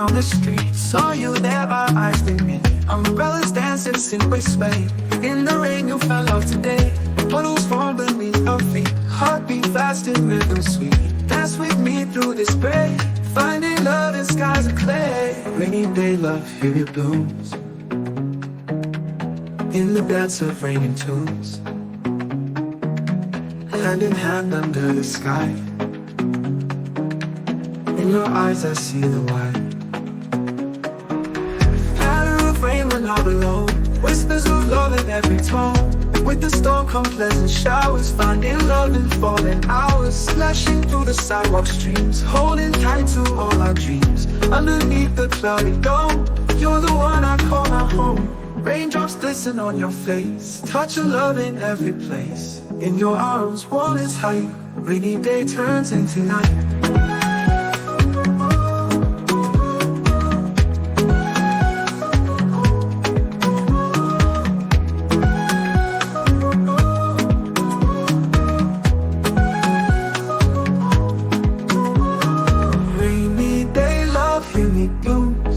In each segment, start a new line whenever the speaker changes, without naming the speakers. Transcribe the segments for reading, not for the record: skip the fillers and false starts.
on the street. Saw you there, our eyes they meet. Umbrellas dancing, sync sway. In the rain, you fell off today. Puddles fall beneath our feet. Heartbeat fast and rhythm sweet. Dance with me through this spray. Finding love in skies of clay. Rainy day love, hear your blooms. In the dance of raining tunes. Hand in hand under the sky. In your eyes I see the white. Pattern of rain, we're not alone. Whispers of love in every tone. With the storm come pleasant showers. Finding love in falling hours. Splashing through the sidewalk streams. Holding tight to all our dreams. Underneath the cloudy dome. You're the one I call my home. Raindrops glisten on your face. Touch of love in every place. In your arms, warm as tight. Rainy day turns into night. Blooms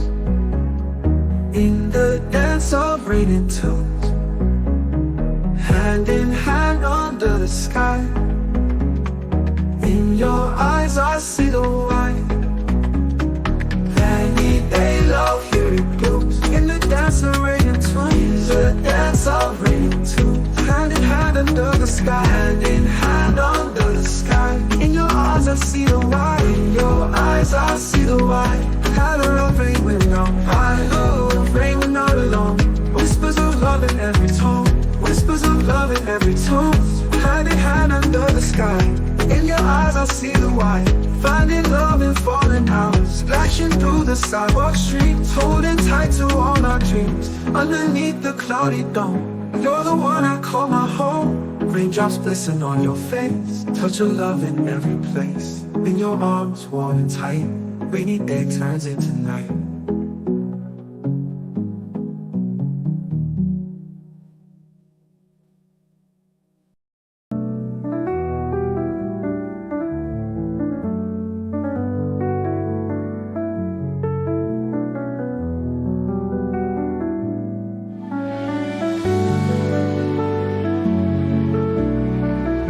in the dance of raining tunes. Hand in hand under the sky. In your eyes I see the white. Rainy day love, here it blooms. In the dance of raining tunes. The dance of raining tunes. Hand in hand under the sky. Hand in hand under the sky. In your eyes I see the white. In your eyes I see the white. Pattern of rain when I'm high. Rain we're not alone. Whispers of love in every tone. Whispers of love in every tone. Hand in hand under the sky. In your eyes I see the white. Finding love in falling hours. Splashing through the sidewalk streets. Holding tight to all our dreams. Underneath the cloudy dome. You're the one I call my home. Raindrops glisten on your face. Touch of love in every place. In your arms warm and tight. Rainy day turns into night.